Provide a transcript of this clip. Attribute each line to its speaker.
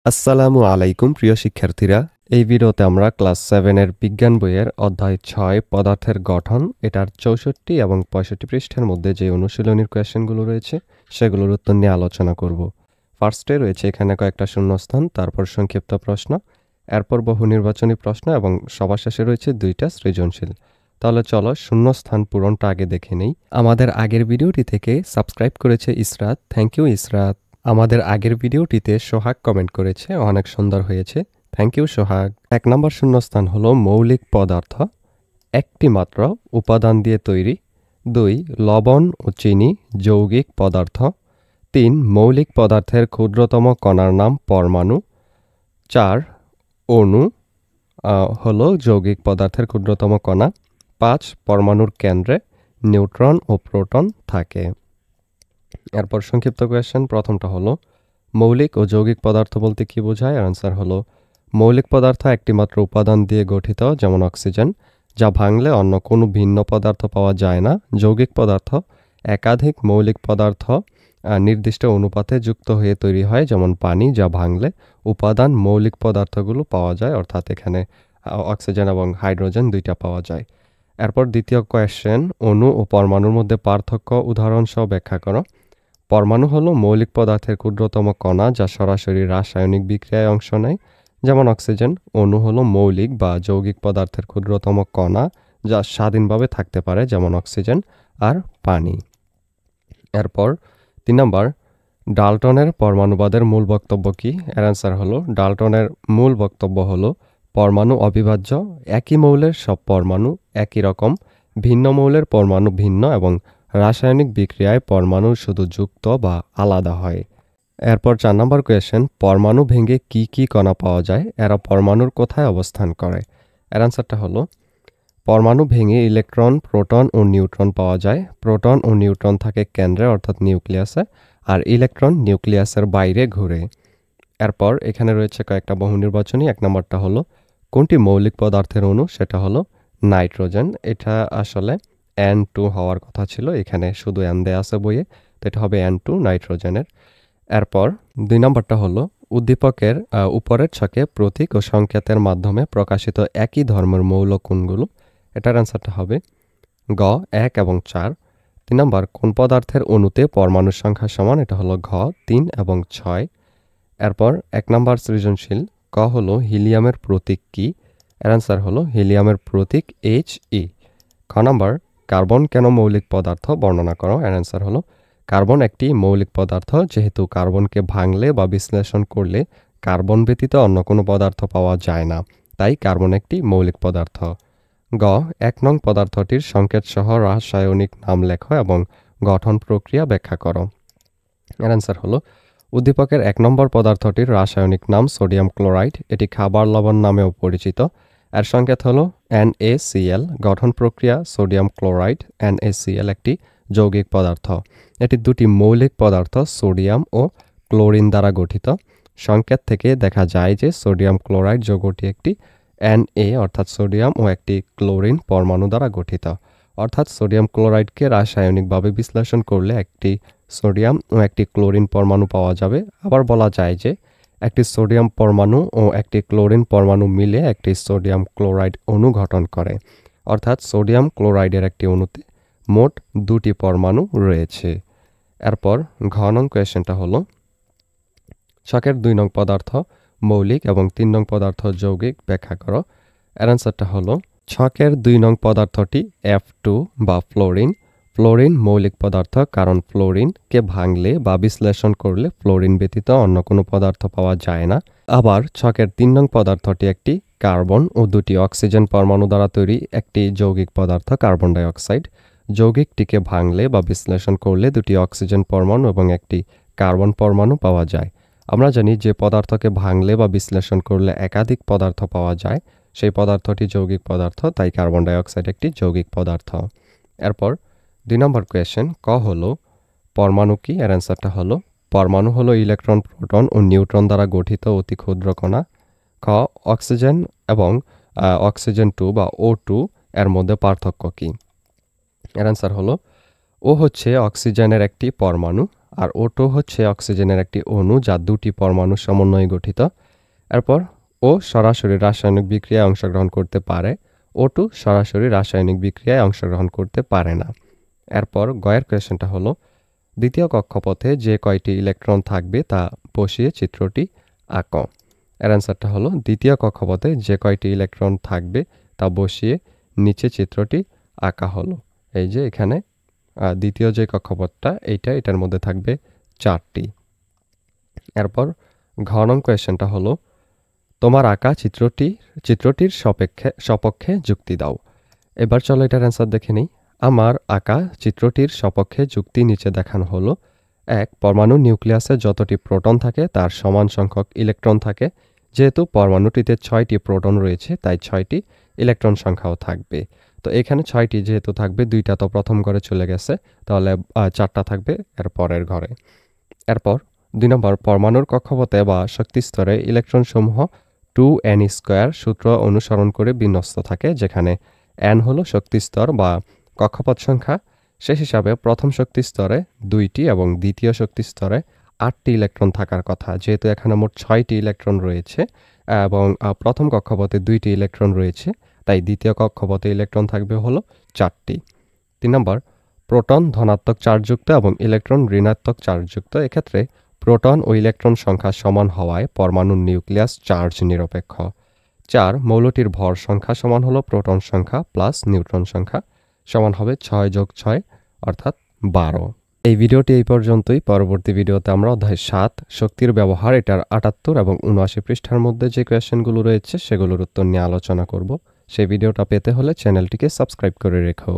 Speaker 1: আসসালামু আলাইকুম প্রিয় শিক্ষার্থীরা। এই ভিডিওতে আমরা ক্লাস 7 এর বিজ্ঞান বইয়ের অধ্যায় 6 পদার্থের গঠন এটার 64 এবং 65 পৃষ্ঠার মধ্যে যে অনুশীলনীর কোয়েশ্চেনগুলো রয়েছে সেগুলোর উত্তর নিয়ে আলোচনা করব। ফার্স্টে রয়েছে এখানে কয়েকটা শূন্যস্থান, তারপর সংক্ষিপ্ত প্রশ্ন, এরপর বহু নির্বাচনী প্রশ্ন এবং সবার শেষে রয়েছে 2টা সৃজনশীল। তাহলে চলো শূন্যস্থান পূরণটা আগে দেখে নেই। আমাদের আগের ভিডিওটি থেকে সাবস্ক্রাইব করেছে ইসরাত, থ্যাংক ইউ ইসরাত। আমাদের আগের ভিডিওটিতে সোহাগ কমেন্ট করেছে, অনেক সুন্দর হয়েছে, থ্যাংক ইউ সোহাগ। 1 নম্বর শূন্যস্থান হলো মৌলিক পদার্থ একটি মাত্র উপাদান দিয়ে তৈরি। 2 লবণ ও চিনি যৌগিক পদার্থ। 3 মৌলিক পদার্থের ক্ষুদ্রতম কণার নাম পরমাণু। 4 অণু হলো যৌগিক পদার্থের ক্ষুদ্রতম কণা। 5 পরমাণুর কেন্দ্রে নিউট্রন ও প্রোটন থাকে। এরপর সংক্ষিপ্ত কোয়েশ্চেন, প্রথমটা হলো মৌলিক ও যৌগিক পদার্থ বলতে কি বোঝায়? আনসার হলো মৌলিক পদার্থ একটি মাত্র উপাদান দিয়ে গঠিত, যেমন অক্সিজেন, যা ভাঙলে অন্য কোনো ভিন্ন পদার্থ পাওয়া যায় না। যৌগিক পদার্থ একাধিক মৌলিক পদার্থ নির্দিষ্ট অনুপাতে যুক্ত হয়ে তৈরি হয়, যেমন পানি, যা ভাঙলে উপাদান মৌলিক পদার্থগুলো পাওয়া যায়, অর্থাৎ এখানে অক্সিজেন এবং হাইড্রোজেন দুইটা পাওয়া যায়। এরপর দ্বিতীয় কোয়েশ্চেন, অণু ও পরমাণুর মধ্যে পার্থক্য উদাহরণ সহ ব্যাখ্যা করো। পরমাণু হলো মৌলিক পদার্থের ক্ষুদ্রতম কণা যা সরাসরি রাসায়নিক বিক্রিয়ায় অংশ নেয়, যেমন অক্সিজেন। অণু হলো মৌলিক বা যৌগিক পদার্থের ক্ষুদ্রতম কণা যা স্বাধীনভাবে থাকতে পারে, যেমন অক্সিজেন আর পানি। এরপর 3 নম্বর, ডাল্টনের পরমাণুবাদের মূল বক্তব্য কি? এর অ্যান্সার হলো ডাল্টনের মূল বক্তব্য হলো পরমাণু অবিভাজ্য, একই মৌলের সব পরমাণু একই রকম, ভিন্ন মৌলের পরমাণু ভিন্ন এবং রাসায়নিক বিক্রিয়ায় পরমাণু শুধু যুক্ত বা আলাদা হয়। এরপর 4 নম্বর কোয়েশ্চেন, পরমাণু ভেঙে কি কি কণা পাওয়া যায়? এরা পরমাণুর কোথায় অবস্থান করে? এর অ্যান্সারটা হলো পরমাণু ভেঙে ইলেকট্রন, প্রোটন ও নিউট্রন পাওয়া যায়। প্রোটন ও নিউট্রন থাকে কেন্দ্রে অর্থাৎ নিউক্লিয়াসে, আর ইলেকট্রন নিউক্লিয়াসের বাইরে ঘুরে। এরপর এখানে রয়েছে কয়েকটা বহু নির্বাচনী। 1 নম্বরটা হলো কোনটি মৌলিক পদার্থের অণু? সেটা হলো নাইট্রোজেন। এটা আসলে N2 হওয়ার কথা ছিল, এখানে শুধু N দেয়া আছে বইয়ে, তো এটা হবে N2 নাইট্রোজেনের। এরপর 2 নম্বরটা হলো উদ্দীপকের উপরের ছকে প্রতীক ও সংকেতের মাধ্যমে প্রকাশিত একই ধর্মের মৌল কোনগুলো? এটার অ্যান্সারটা হবে গ 1 এবং 4। 3 নম্বর, কোন পদার্থের অণুতে পরমাণুর সংখ্যা সমান? এটা হলো ঘ 3 এবং 6। এরপর 1 নম্বর সৃজনশীল, ক হলো হিলিয়ামের প্রতীক কি? এর অ্যান্সার হলো হিলিয়ামের প্রতীক He। খ নম্বর, কার্বন কেন মৌলিক পদার্থ বর্ণনা করো? এর অ্যান্সার হলো কার্বন একটি মৌলিক পদার্থ, যেহেতু কার্বনকে ভাঙলে বা বিশ্লেষণ করলে কার্বন ব্যতীত অন্য কোনো পদার্থ পাওয়া যায় না, তাই কার্বন একটি মৌলিক পদার্থ। গ 1 নং পদার্থটির সংকেত সহ রাসায়নিক নাম লেখো এবং গঠন প্রক্রিয়া ব্যাখ্যা করো। এর অ্যান্সার হলো উদ্দীপকের 1 নম্বর পদার্থটির রাসায়নিক নাম সোডিয়াম ক্লোরাইড, এটি খাবার লবণ নামেও পরিচিত। এর সংকেত হলো NaCl। গঠন প্রক্রিয়া সোডিয়াম ক্লোরাইড NaCl একটি যৌগিক পদার্থ, এটি দুটি মৌলিক পদার্থ সোডিয়াম ও ক্লোরিন দ্বারা গঠিত। সংকেত থেকে দেখা যায় যে সোডিয়াম ক্লোরাইড যৌগটি একটি Na অর্থাৎ সোডিয়াম ও একটি ক্লোরিন পরমাণু দ্বারা গঠিত, অর্থাৎ সোডিয়াম ক্লোরাইডকে রাসায়নিকভাবে বিশ্লেষণ করলে একটি সোডিয়াম ও একটি ক্লোরিন পরমাণু পাওয়া যাবে। আবার বলা যায় যে একটি সোডিয়াম পরমাণু ও একটি ক্লোরিন পরমাণু মিলে একটি সোডিয়াম ক্লোরাইড অণু গঠন করে, অর্থাৎ সোডিয়াম ক্লোরাইডের একটি অণুতে মোট 2টি পরমাণু রয়েছে। এরপর ঘ নং কোয়েশ্চেনটা হলো ছকের 2 নং পদার্থ মৌলিক এবং 3 নং পদার্থ যৌগিক ব্যাখ্যা করো। এর অ্যান্সারটা হলো ছকের 2 নং পদার্থটি F2 বা ফ্লোরিন। ফ্লোরিন মৌলিক পদার্থ, কারণ ফ্লোরিনকে ভাঙলে বা বিশ্লেষণ করলে ফ্লোরিন ব্যতীত অন্য কোনো পদার্থ পাওয়া যায় না। আবার ছকের 3 নং পদার্থটি একটি কার্বন ও 2টি অক্সিজেন পরমাণু দ্বারা তৈরি একটি যৌগিক পদার্থ, কার্বন ডাই অক্সাইড। যৌগিকটিকে ভাঙলে বা বিশ্লেষণ করলে 2টি অক্সিজেন পরমাণু এবং একটি কার্বন পরমাণু পাওয়া যায়। আমরা জানি যে পদার্থকে ভাঙলে বা বিশ্লেষণ করলে একাধিক পদার্থ পাওয়া যায়, সেই পদার্থটি যৌগিক পদার্থ, তাই কার্বন ডাই অক্সাইড একটি যৌগিক পদার্থ। এরপর 2 নম্বর কোয়েশ্চেন, ক হলো পরমাণু কি? এর অ্যান্সারটা হলো পরমাণু হলো ইলেকট্রন, প্রোটন ও নিউট্রন দ্বারা গঠিত অতি ক্ষুদ্র কণা। খ অক্সিজেন এবং অক্সিজেন 2 বা O2 এর মধ্যে পার্থক্য কি? এর অ্যান্সার হলো ও হচ্ছে অক্সিজেনের একটি পরমাণু আর O2 হচ্ছে অক্সিজেনের একটি অণু যা দুটি পরমাণু সমন্বয়ে গঠিত। এরপর O সরাসরি রাসায়নিক বিক্রিয়ায় অংশগ্রহণ করতে পারে, O2 সরাসরি রাসায়নিক বিক্রিয়ায় অংশগ্রহণ করতে পারে না। এরপর গয়ের কোয়েশ্চেনটা হলো দ্বিতীয় কক্ষপথে যে কয়টি ইলেকট্রন থাকবে তা বসিয়ে চিত্রটি আঁকো। এর অ্যান্সারটা হলো দ্বিতীয় কক্ষপথে যে কয়টি ইলেকট্রন থাকবে তা বসিয়ে নিচে চিত্রটি আঁকা হলো। এই যে এখানে দ্বিতীয় যে কক্ষপথটা এটার মধ্যে থাকবে 4টি। এরপর ঘ নং কোয়েশ্চেনটা হলো তোমার আঁকা চিত্রটির সপক্ষে যুক্তি দাও। এবার চলো এটার অ্যান্সার দেখে নিই। আমার আঁকা চিত্রটির সপক্ষে যুক্তি নিচে দেখানো হলো। 1. পরমাণু নিউক্লিয়াসে যতটি প্রোটন থাকে তার সমান সংখ্যক ইলেকট্রন থাকে। যেহেতু পরমাণুটিতে 6টি প্রোটন রয়েছে তাই 6টি ইলেকট্রন সংখ্যাও থাকবে। তো এখানে 6টি যেহেতু থাকবে, 2টা তো প্রথম ঘরে চলে গেছে, তাহলে 4টা থাকবে এর পরের ঘরে। এরপর 2 নম্বর, পরমাণুর কক্ষপথে বা শক্তিস্তরে ইলেকট্রনসমূহ 2n² সূত্র অনুসরণ করে বিন্যস্ত থাকে, যেখানে n হলো শক্তিস্তর বা কক্ষপথ সংখ্যা। শেষ হিসাবে প্রথম শক্তিস্তরে 2টি এবং দ্বিতীয় শক্তিস্তরে 8টি ইলেকট্রন থাকার কথা। যেহেতু এখানে মোট 6টি ইলেকট্রন রয়েছে এবং প্রথম কক্ষপথে 2টি ইলেকট্রন রয়েছে, তাই দ্বিতীয় কক্ষপথে ইলেকট্রন থাকবে হলো 4টি। 3 নম্বর, প্রোটন ধনাত্মক চার্জযুক্ত এবং ইলেকট্রন ঋণাত্মক চার্জযুক্ত। এক্ষেত্রে প্রোটন ও ইলেকট্রন সংখ্যা সমান হওয়ায় পরমাণুর নিউক্লিয়াস চার্জ নিরপেক্ষ। 4. মৌলটির ভর সংখ্যা সমান হলো প্রোটন সংখ্যা প্লাস নিউট্রন সংখ্যা, সমান হবে 6+6 অর্থাৎ 12। এই ভিডিওটি এই পর্যন্তই। পরবর্তী ভিডিওতে আমরা অধ্যায় 7 শক্তির ব্যবহার এটার 78 এবং 79 পৃষ্ঠার মধ্যে যে কোয়েশ্চেনগুলো রয়েছে সেগুলোর উত্তর নিয়ে আলোচনা করব। সেই ভিডিওটা পেতে হলে চ্যানেলটিকে সাবস্ক্রাইব করে রেখো।